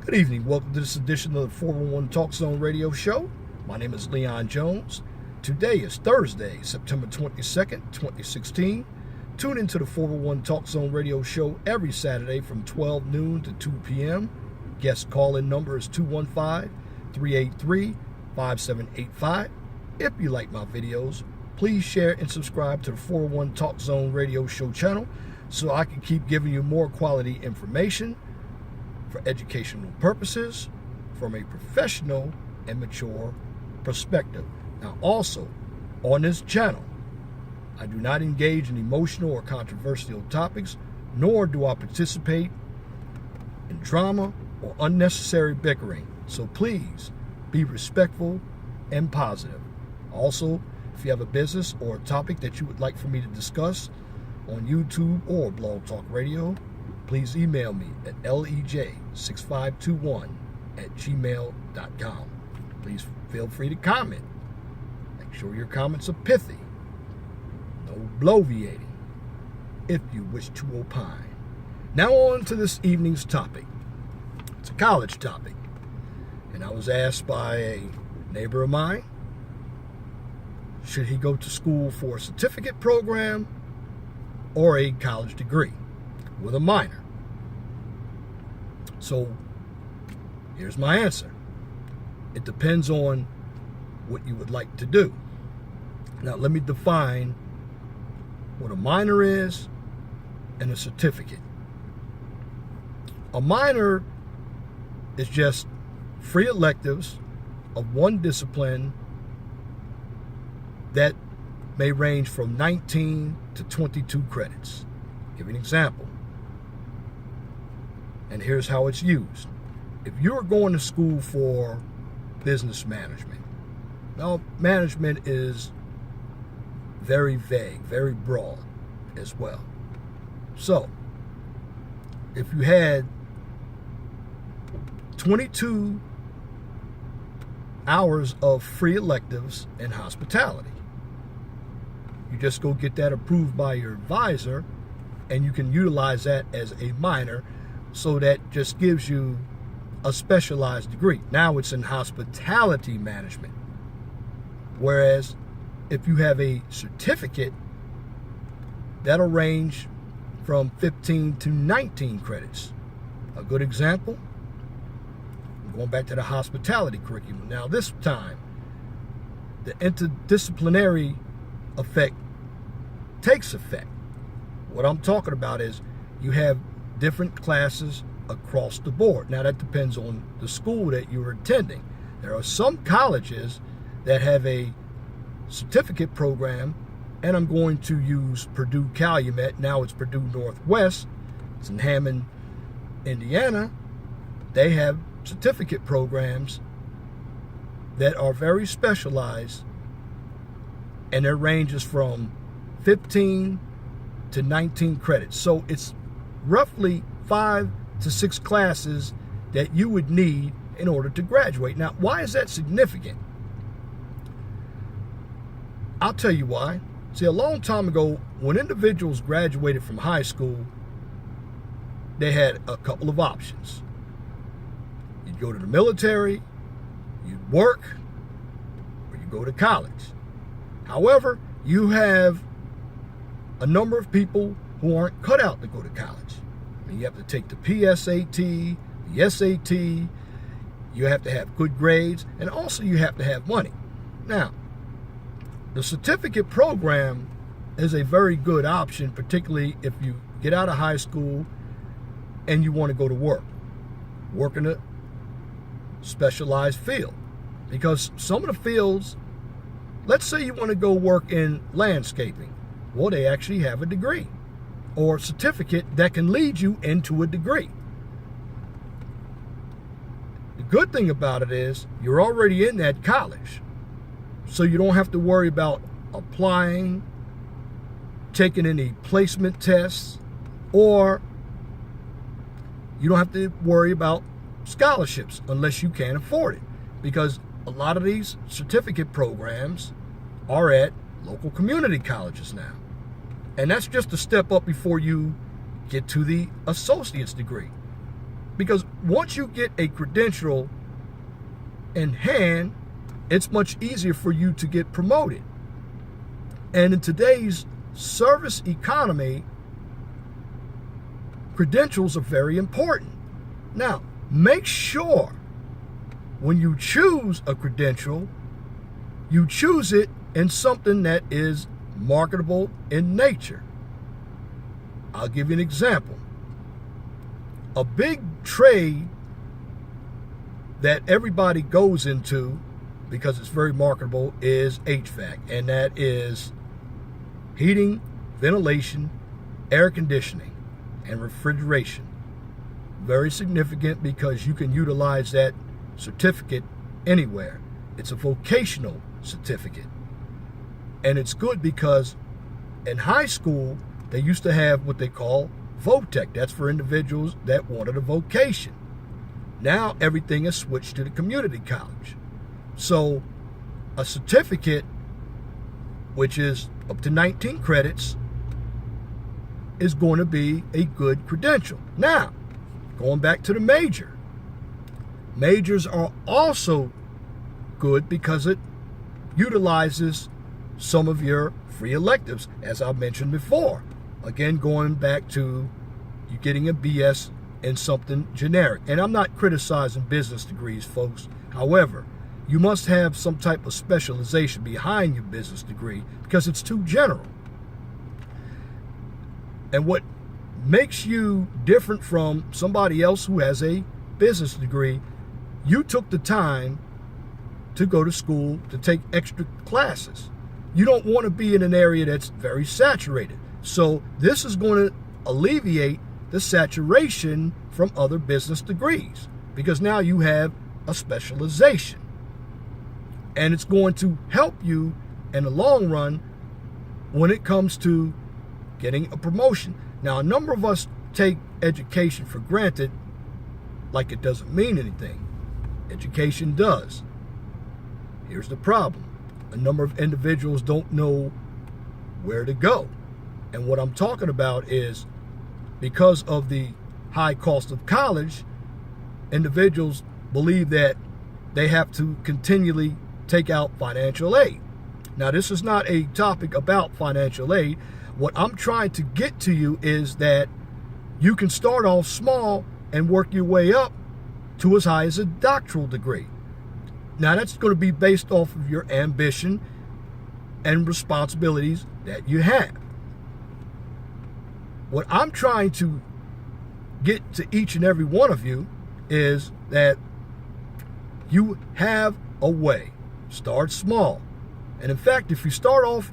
Good evening. Welcome to this edition of the 411 Talk Zone radio show. My name is Leon Jones. Today is Thursday, September 22nd, 2016. Tune into the 411 Talk Zone radio show every Saturday from 12 noon to 2 p.m. Guest call-in number is 215-383-5785. If you like my videos, please share and subscribe to the 411 Talk Zone radio show channel so I can keep giving you more quality information for educational purposes from a professional and mature perspective. Now also, on this channel, I do not engage in emotional or controversial topics, nor do I participate in drama or unnecessary bickering. So please be respectful and positive. Also, if you have a business or a topic that you would like for me to discuss on YouTube or Blog Talk Radio, please email me at lej6521@gmail.com. Please feel free to comment. Make sure your comments are pithy. No bloviating, if you wish to opine. Now on to this evening's topic. It's a college topic. And I was asked by a neighbor of mine, should he go to school for a certificate program or a college degree with a minor? So here's my answer. It depends on what you would like to do. Now let me define what a minor is and a certificate. A minor is just free electives of one discipline that may range from 19 to 22 credits. I'll give you an example. And here's how it's used. If you're going to school for business management, now management is very vague, very broad as well. So, if you had 22 hours of free electives in hospitality, you just go get that approved by your advisor, and you can utilize that as a minor, so that just gives you a specialized degree. Now it's in hospitality management. Whereas if you have a certificate, that'll range from 15 to 19 credits. A good example, going back to the hospitality curriculum. Now this time, the interdisciplinary effect takes effect. What I'm talking about is you have different classes across the board. Now that depends on the school that you're attending. There are some colleges that have a certificate program, and I'm going to use Purdue Calumet. Now it's Purdue Northwest. It's in Hammond, Indiana. They have certificate programs that are very specialized, and their range is from 15 to 19 credits. So it's roughly 5 to 6 classes that you would need in order to graduate. Now, why is that significant? I'll tell you why. See, a long time ago, when individuals graduated from high school, they had a couple of options. You'd go to the military, you'd work, or you go to college. However, you have a number of people who aren't cut out to go to college. I mean, you have to take the PSAT, the SAT, you have to have good grades, and also you have to have money. Now, the certificate program is a very good option, particularly if you get out of high school and you want to go to work in a specialized field. Because some of the fields, let's say you want to go work in landscaping. Well, they actually have a degree or certificate that can lead you into a degree. The good thing about it is you're already in that college, so you don't have to worry about applying, taking any placement tests, or you don't have to worry about scholarships unless you can't afford it, because a lot of these certificate programs are at local community colleges now. And that's just a step up before you get to the associate's degree. Because once you get a credential in hand, it's much easier for you to get promoted. And in today's service economy, credentials are very important. Now, make sure when you choose a credential, you choose it in something that is marketable in nature. I'll give you an example. A big trade that everybody goes into because it's very marketable is HVAC, and that is heating, ventilation, air conditioning, and refrigeration. Very significant because you can utilize that certificate anywhere. It's a vocational certificate. And it's good because in high school, they used to have what they call VOTEC. That's for individuals that wanted a vocation. Now everything is switched to the community college. So a certificate, which is up to 19 credits, is going to be a good credential. Now, going back to the major. Majors are also good because it utilizes some of your free electives, as I mentioned before. Again, going back to you getting a BS in something generic. And I'm not criticizing business degrees, folks. However, you must have some type of specialization behind your business degree because it's too general. And what makes you different from somebody else who has a business degree, you took the time to go to school to take extra classes. You don't want to be in an area that's very saturated. So this is going to alleviate the saturation from other business degrees because now you have a specialization. And it's going to help you in the long run when it comes to getting a promotion. Now, a number of us take education for granted like it doesn't mean anything. Education does. Here's the problem. A number of individuals don't know where to go. And what I'm talking about is because of the high cost of college, individuals believe that they have to continually take out financial aid. Now, this is not a topic about financial aid. What I'm trying to get to you is that you can start off small and work your way up to as high as a doctoral degree. Now, that's going to be based off of your ambition and responsibilities that you have. What I'm trying to get to each and every one of you is that you have a way. Start small. And in fact, if you start off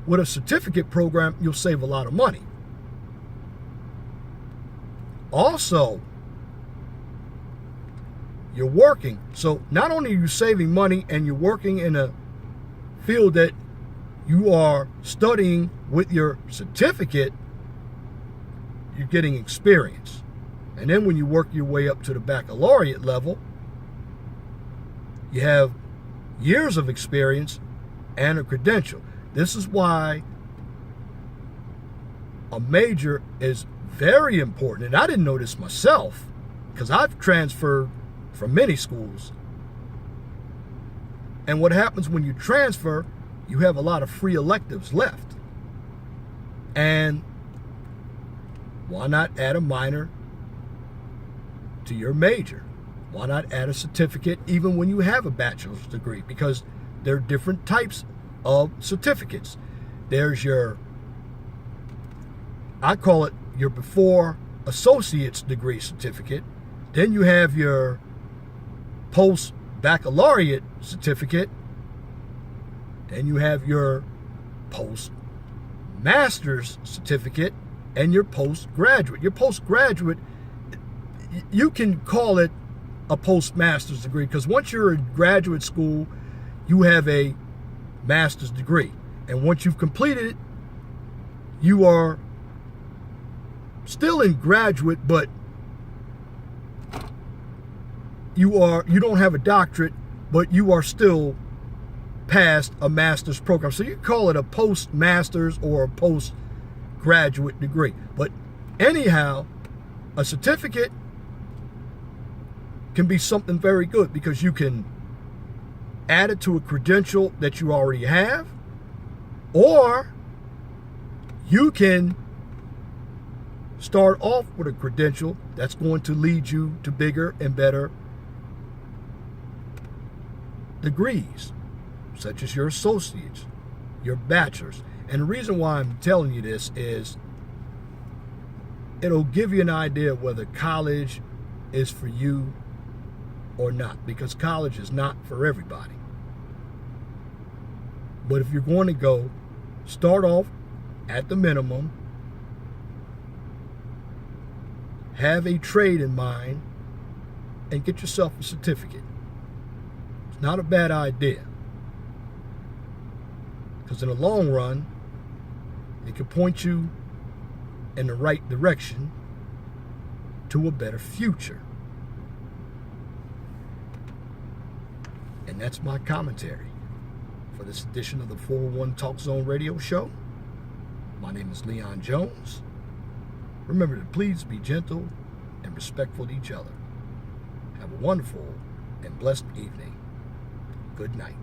with a certificate program, you'll save a lot of money. Also, you're working. So not only are you saving money and you're working in a field that you are studying with your certificate, you're getting experience. And then when you work your way up to the baccalaureate level, you have years of experience and a credential. This is why a major is very important. And I didn't know this myself because I've transferred from many schools. And what happens when you transfer, you have a lot of free electives left. And why not add a minor to your major? Why not add a certificate even when you have a bachelor's degree? Because there are different types of certificates. There's your, I call it your before associate's degree certificate. Then you have your post-baccalaureate certificate. Then you have your post-master's certificate and your postgraduate. Your postgraduate, you can call it a postmaster's degree because once you're in graduate school, you have a master's degree. And once you've completed it, you are still in graduate, but you don't have a doctorate, but you are still past a master's program. So you call it a postmaster's or a postgraduate degree. But anyhow, a certificate can be something very good because you can add it to a credential that you already have, or you can start off with a credential that's going to lead you to bigger and better degrees, such as your associates, your bachelor's. And the reason why I'm telling you this is it'll give you an idea of whether college is for you or not, because college is not for everybody. But if you're going to go, start off at the minimum, have a trade in mind, and get yourself a certificate. It's not a bad idea, because in the long run, it can point you in the right direction to a better future. And that's my commentary for this edition of the 401 Talk Zone Radio Show. My name is Leon Jones. Remember to please be gentle and respectful to each other. Have a wonderful and blessed evening. Good night.